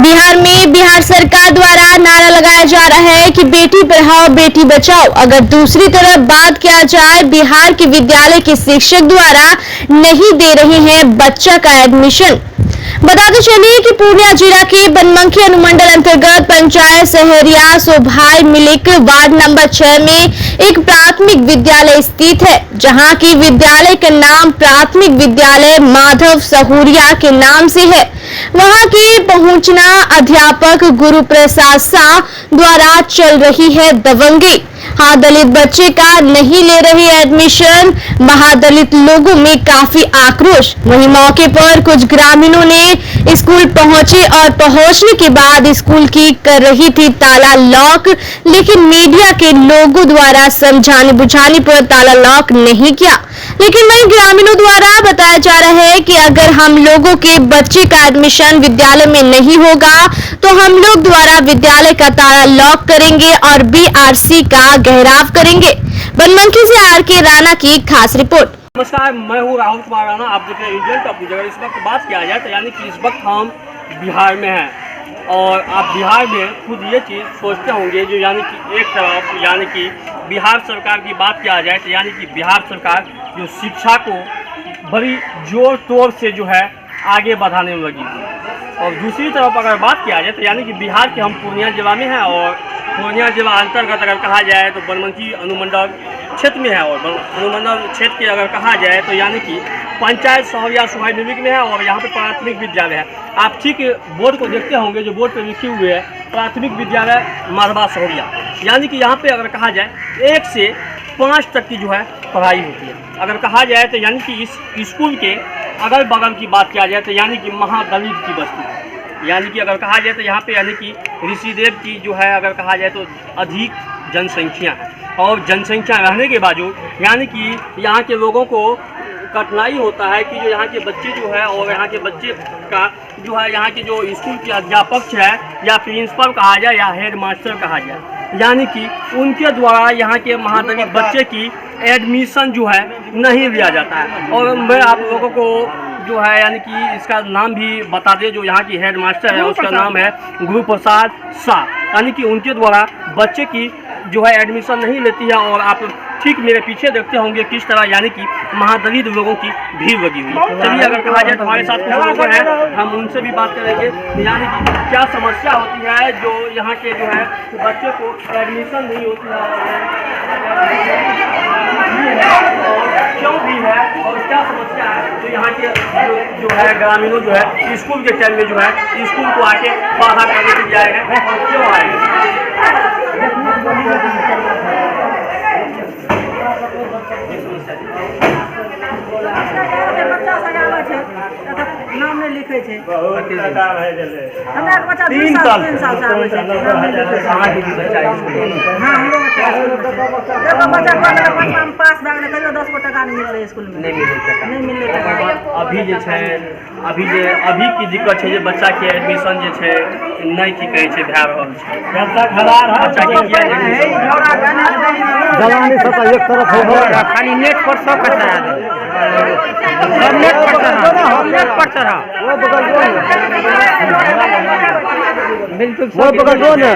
बिहार में बिहार सरकार द्वारा नारा लगाया जा रहा है कि बेटी पढ़ाओ बेटी बचाओ। अगर दूसरी तरफ बात किया जाए, बिहार के विद्यालय के शिक्षक द्वारा नहीं दे रहे हैं बच्चा का एडमिशन। बताते चलिए कि पूर्णिया जिला के बनमनखी अनुमंडल अंतर्गत पंचायत सहरिया सोभाई मिलिक वार्ड नंबर 6 में एक प्राथमिक विद्यालय स्थित है, जहां की विद्यालय का नाम प्राथमिक विद्यालय माधव सहूरिया के नाम से है। वहां के पहुंचना अध्यापक गुरु प्रसाद शाह द्वारा चल रही है दबंगी। हाँ, दलित बच्चे का नहीं ले रही एडमिशन। महादलित लोगों में काफी आक्रोश। वहीं मौके पर कुछ ग्रामीणों ने स्कूल पहुंचे और पहुंचने के बाद स्कूल की कर रही थी ताला लॉक, लेकिन मीडिया के लोगों द्वारा समझाने बुझाने पर ताला लॉक नहीं किया। लेकिन वहीं ग्रामीणों द्वारा बताया जा रहा है कि अगर हम लोगों के बच्चे का एडमिशन विद्यालय में नहीं होगा तो हम लोग द्वारा विद्यालय का ताला लॉक करेंगे और बीआरसी का घेराव करेंगे। बनमनखी से आर.के. राणा की खास रिपोर्ट। नमस्कार, मैं हूँ राहुल कुमार राणा। आप देख रहे हैं इंडियन टॉप न्यूज़। अगर इस वक्त बात किया जाए तो यानी कि इस वक्त हम बिहार में हैं और आप बिहार में खुद ये चीज़ सोचते होंगे जो यानी कि एक तरफ यानी कि बिहार सरकार की बात किया जाए तो यानी कि बिहार सरकार जो शिक्षा को बड़ी जोर तोड़ से जो है आगे बढ़ाने में लगी थी, और दूसरी तरफ अगर बात किया जाए तो यानी कि बिहार के हम पूर्णिया जिला में हैं और पूर्णिया जिला अंतर्गत अगर कहा जाए तो बनमनखी अनुमंडल क्षेत्र में है। और अनुमंडल क्षेत्र के अगर कहा जाए तो यानी कि पंचायत सहरिया सोभाई मिलिक में है और यहाँ पे प्राथमिक विद्यालय है। आप ठीक बोर्ड को देखते होंगे, जो बोर्ड पे लिखे हुए है प्राथमिक विद्यालय माधवा सहरिया, यानी कि यहाँ पे अगर कहा जाए 1 से 5 तक की जो है पढ़ाई होती है। अगर कहा जाए तो यानी कि इस स्कूल के अगल बगल की बात किया जाए तो यानी कि महादलित की बस्ती है। यानी कि अगर कहा जाए तो यहाँ पे यानी कि ऋषिदेव की जो है अगर कहा जाए तो अधिक जनसंख्या है, और जनसंख्या रहने के बावजूद यानी कि यहाँ के लोगों को कठिनाई होता है कि जो यहाँ के बच्चे जो है और यहाँ के बच्चे का जो है यहाँ के जो स्कूल के अध्यापक है या प्रिंसिपल कहा जाए या हेड मास्टर कहा जाए, यानी कि उनके द्वारा यहाँ के महादलित बच्चे की एडमिशन जो है नहीं लिया जाता है। और मैं आप लोगों को जो है यानी कि इसका नाम भी बता दें, जो यहाँ की हेड मास्टर है उसका नाम है गुरु प्रसाद शाह, यानी कि उनके द्वारा बच्चे की जो है एडमिशन नहीं लेती है। और आप ठीक मेरे पीछे देखते होंगे किस तरह यानी कि महादलित लोगों की भीड़ लगी हुई है। चलिए अगर कहा जाए तो हमारे साथ कुछ लोग हैं, हम उनसे भी बात करेंगे यानी कि क्या समस्या होती है जो यहाँ के जो है बच्चे को एडमिशन नहीं होती है और क्यों भी है और क्या समस्या है जो यहाँ के जो है ग्रामीणों जो है स्कूल के टाइम में जो है स्कूल को आके बाधा करने के लिए आएंगे और क्यों आएंगे। नाम नहीं लिखे छे बहुत सरकार है जले हमरा के बच्चा 3 साल से आवे छे। कहां के बच्चा स्कूल में? हां, हमरो बच्चा को हम पास भाग ले कहियो 10 टका नहीं मिल रहे स्कूल में, नहीं मिल रहे। अभी जे छै अभी की दिक्कत छै जे बच्चा के एडमिशन जे छै नहीं की कहै छै भए रहल छै। बच्चा खराब है, बच्चा के किया जवानी सब एक तरफ हो गया, खाली नेट पर सब कचरा दे, सब नेट पर चढ़ा वो बगल दो बिल्कुल वो बगल दो ना।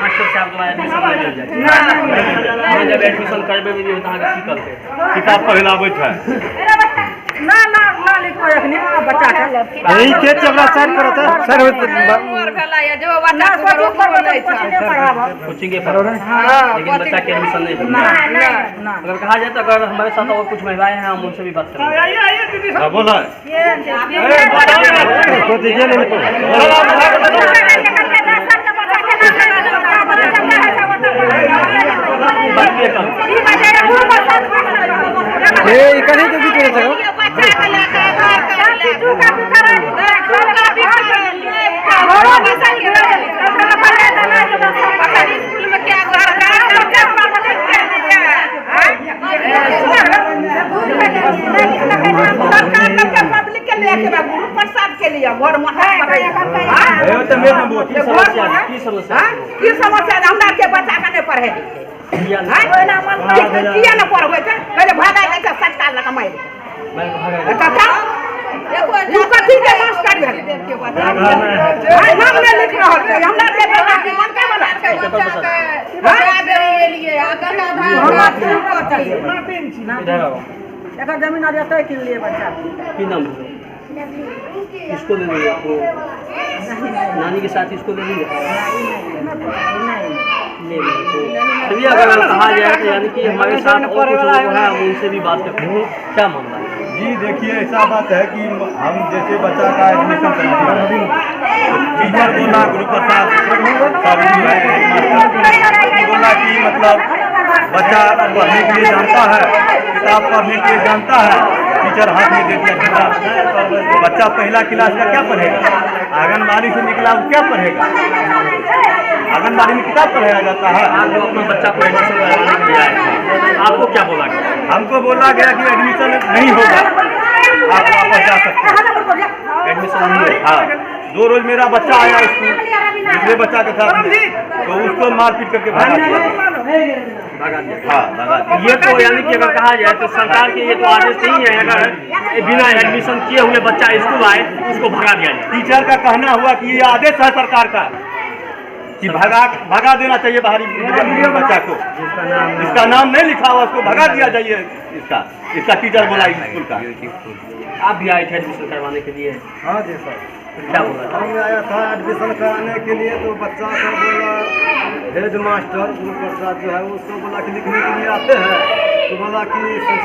मास्टर साहब द्वारा एडमिशन नहीं देल जाए। मैं जब एडमिशन करबे भी नहीं होता है की करते किताब पहिलाबैत है ना लिखो एखनी बच्चा के यही के चबरा सर करत है सर और भला या जो बच्चा को पढ़ाबो कोचिंग के पर लेकिन बच्चा के एडमिशन नहीं होता। ना अगर कहा जाए तो अगर हमारे साथ और कुछ महिलाएं हैं हम उनसे भी बात करेंगे। आइए दीदी हां बोला को दीजिए नहीं ए कहीं तो बीच में सको प्रसाद के लिए घर में की समस्या हमरा के बच्चा के नहीं पढ़े किया न पढ़बै छै पहले भागा के सटका लगा मार देखो कथी के मास्टर है हमने लिख रहा है हमरा के बेटा के मन के बना इधर आओ। एकर जमीन आ जाता है किन लिए बच्चा की नाम है? इसको ले लेंगे आपको नानी के साथ इसको ले लेंगे ले लेंगे तो चलिए अगर कहा जाए तो यानी कि हमारे साथ और कुछ लोग हैं हम उनसे भी बात करते हैं क्या मामला है? जी देखिए ऐसा बात है कि हम जैसे बच्चा का एडमिशन कराते हैं टीचर बोला गुरु प्रसाद बोला कि मतलब बच्चा पढ़ने के लिए जानता है किताब पढ़ने के लिए जानता है टीचर हाथ में दे दिया किताब तो बच्चा पहला क्लास का क्या पढ़ेगा आंगनबाड़ी से निकला वो क्या पढ़ेगा आंगनबाड़ी में किताब पढ़ाया जाता है आप जो अपना बच्चा को एडमिशन करवाने के लिए आए थे आपको क्या बोला गया? हमको बोला गया कि एडमिशन नहीं होगा आप वापस जा सकते हैं एडमिशन नहीं हुआ? हाँ 2 रोज मेरा बच्चा आया स्कूल दूसरे बच्चा के साथ में, तो उसको मारपीट करके भगा दिया भगा दिया। हाँ भगा दिया ये तो यानी कि अगर कहा जाए तो सरकार के ये तो आदेश नहीं है अगर बिना एडमिशन किए हुए बच्चा स्कूल आए उसको भगा दिया जाए। टीचर का कहना हुआ कि ये आदेश है सरकार का कि भगा देना चाहिए बाहरी बच्चा को जिसका नाम नहीं लिखा हुआ उसको भगा दिया जाइए इसका टीचर बोला स्कूल का। आप भी आए थे एडमिशन करवाने के लिए? हाँ जी सर क्या बोला? हम आया था एडमिशन कराने के लिए तो बच्चा को बोला हेड मास्टर गुरु प्रसाद जो है उसको बोला कि लिखने के लिए आते हैं तो बोला कि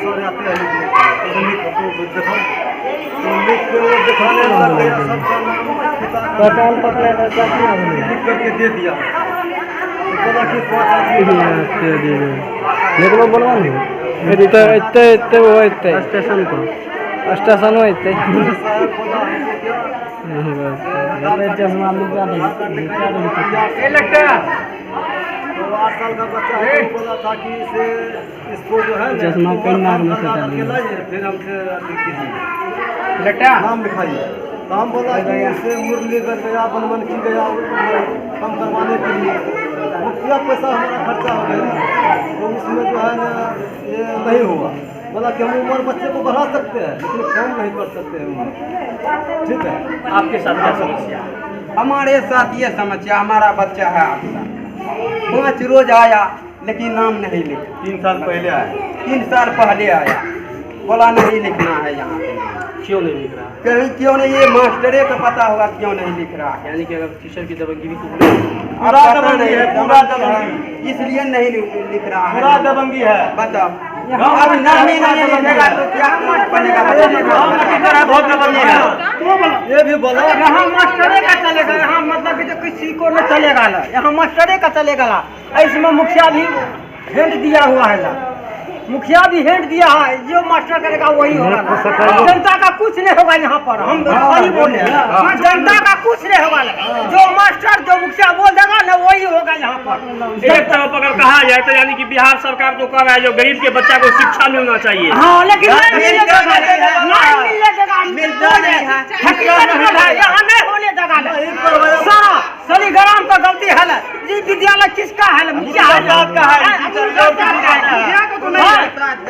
सर आते हैं लिखने तो लिख के वो दिखाने लग गया सबका नाम लिख करके दे दिया बोला कि 5 आदमी निकलो बोलवा इतने वो इतने स्टेशन को स्टेशन में इतने चश्मा तो 8 साल का बच्चा है बोला था कि इसको जो है चश्मा पेन नाक में से फिर हमसे नाम लिखाइए तो हम बोला कि इससे मुरलीगंज गया बनमनखी गया कम करवाने के लिए मुख्या पैसा हमारा खर्चा हो गया तो उसमें जो है ना ये नहीं हुआ बोला कि हम उम्र बच्चे को बढ़ा सकते हैं लेकिन कम नहीं कर सकते हैं उम्र ठीक है। आपके साथ क्या समस्या है? हमारे साथ ये समस्या हमारा बच्चा है 5 रोज आया लेकिन नाम नहीं लिखा 3 साल पहले आया 3 साल पहले आया बोला नहीं लिखना है यहाँ पे क्यों नहीं लिख रहा? कहीं क्यों नहीं ये मास्टरे को पता होगा क्यों नहीं लिख रहा है यानी कि अगर टीचर की दबंगी भी तो पूरा दबंगी है पूरा दबंगी इसलिए नहीं लिख रहा पूरा है दबंगी है बताओ अब नाम ही नहीं लिखेगा तो क्या बनेगा बहुत दबंगी है ये भी बोला यहाँ मास्टरे का चलेगा यहाँ मतलब कि जो किसी को न चलेगा ला यहाँ मास्टरे का चलेगा ला इसमें मुखिया भी हेंट दिया हुआ है ला मुखिया भी हेंट दिया है जो मास्टर करेगा वही होगा जनता का कुछ नहीं होगा यहाँ पर हम सही बोले जनता का कुछ नहीं होगा जो मास्टर जो मुखिया बोल देगा ना वही होगा यहाँ पर एक तरफ अगर कहा जाए तो यानी कि बिहार सरकार जो कर रहा है जो गरीब के बच्चा को शिक्षा मिलना चाहिए हाँ लेकिन नहीं मिलेगा यहाँ नहीं होने देगा सारा सलीग्राम का गलती है ये विद्यालय किसका है मुखिया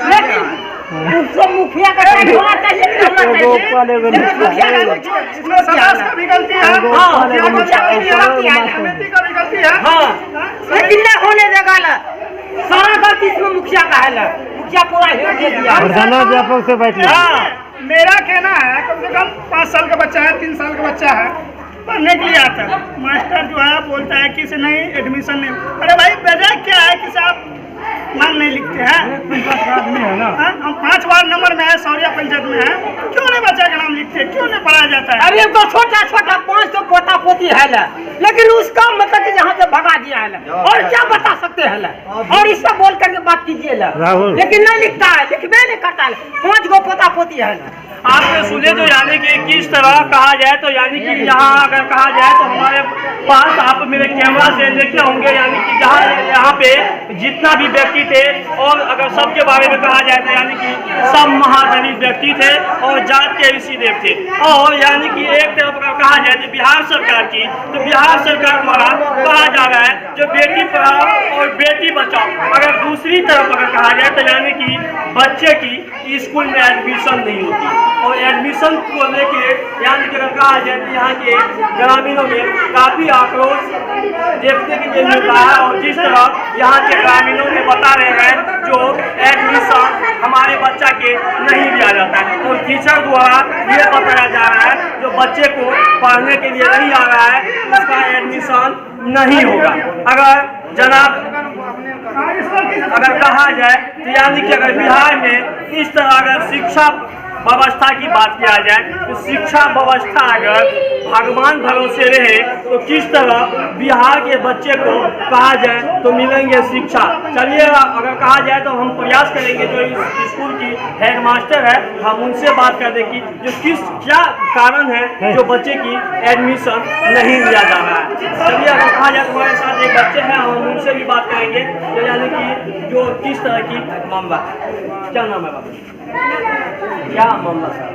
लेकिन उसको मुखिया का होना चाहिए समाज का भी गलती है लेकिन नहीं होने देगा सारा गलती इसमें मुखिया का है मुखिया पूरा हिट दे दिया अध्यापक से बैठ मेरा कहना है कम से कम 5 साल का बच्चा है 3 साल का बच्चा है पढ़ने के लिए आता है मास्टर जो है बोलता है कि इसे नहीं एडमिशन नहीं अरे भाई वजह क्या है कि साहब नाम नहीं लिखते हैं हम 5 वार्ड नंबर में है सौरिया पंचायत में है क्यों नहीं बच्चा का नाम लिखते क्यों नहीं पढ़ाया जाता है? अरे तो छोटा छोटा 5 तो पोता पोती है लेकिन उसका मतलब कि यहाँ से भगा दिया है और क्या बता सकते हैं और इससे बोल करके बात कीजिए लेकिन नहीं लिखता है लिखबे नहीं करता है 5 गो पोता पोती है आपने सुने तो यानी कि किस तरह कहा जाए तो यानी कि यहाँ अगर कहा जाए तो हमारे पास आप मेरे कैमरा से देखे होंगे यानी कि जहाँ यहाँ पे जितना भी व्यक्ति थे और अगर सबके बारे में कहा जाए तो यानी कि सब महादलित व्यक्ति थे और जात के ऋषिदेव थे और यानी कि एक तरफ अगर कहा जाए तो बिहार सरकार की तो बिहार सरकार द्वारा कहा जा रहा है जो बेटी पढ़ाओ और बेटी बचाओ अगर दूसरी तरफ अगर कहा जाए तो यानी कि बच्चे की स्कूल में एडमिशन नहीं होती और एडमिशन को लेके यानी कि अगर कहा जाए तो यहाँ के ग्रामीणों में काफ़ी आक्रोश देखने के लिए मिल रहा है। और जिस तरह यहाँ के ग्रामीणों में बता रहे हैं जो एडमिशन हमारे बच्चा के नहीं दिया जाता है, और टीचर द्वारा ये बताया जा रहा है जो बच्चे को पढ़ने के लिए नहीं आ रहा है उसका एडमिशन नहीं होगा। अगर जनाब अगर कहा जाए तो यानी कि अगर बिहार में इस तरह अगर शिक्षा व्यवस्था की बात किया जाए तो शिक्षा व्यवस्था अगर भगवान भरोसे रहे तो किस तरह बिहार के बच्चे को कहा जाए तो मिलेंगे शिक्षा। चलिए अगर कहा जाए तो हम प्रयास करेंगे जो इस स्कूल की हेडमास्टर है हम उनसे बात कर दें कि जो क्या कारण है जो बच्चे की एडमिशन नहीं लिया जा रहा है। चलिए अगर कहा जाए तो हमारे साथ एक बच्चे हैं हम उनसे भी बात करेंगे तो यानी कि जो किस तरह की मामला। क्या नाम है बाबा? क्या मामला सर?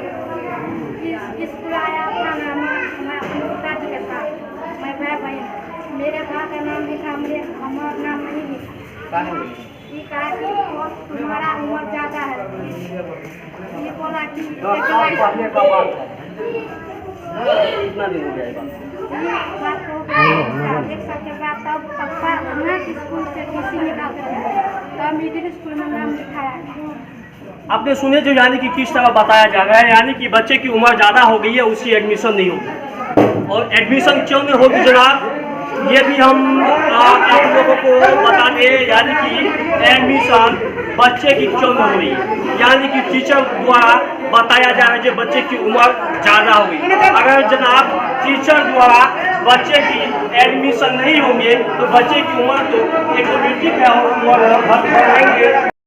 स्कूल आया अपना नाम मैं अपने पिताजी के साथ मैं भाई बहन मेरे भाई का नाम लिखा हमारा नाम नहीं लिखा। ये कहा कि तुम्हारा उम्र ज़्यादा है, ये बोला कि कितना दिन हो गया? बात हो गया एक साल के बाद तब पापा स्कूल से टीसी निकाल कर तब मिडिल स्कूल में नाम लिखाया। आपने सुने जो यानी कि किस तरह बताया जा रहा है यानी कि बच्चे की उम्र ज़्यादा हो गई है उसकी एडमिशन नहीं होगी। और एडमिशन क्यों नहीं होगी जनाब ये भी हम आप लोगों को बता दें यानी कि एडमिशन बच्चे की क्यों नहीं हो रही है यानी कि टीचर द्वारा बताया जा रहा है कि बच्चे की उम्र ज़्यादा हो गई। अगर जनाब टीचर द्वारा बच्चे की एडमिशन नहीं होंगे तो बच्चे की उम्र तो ऑटोमेटिक है और भरेंगे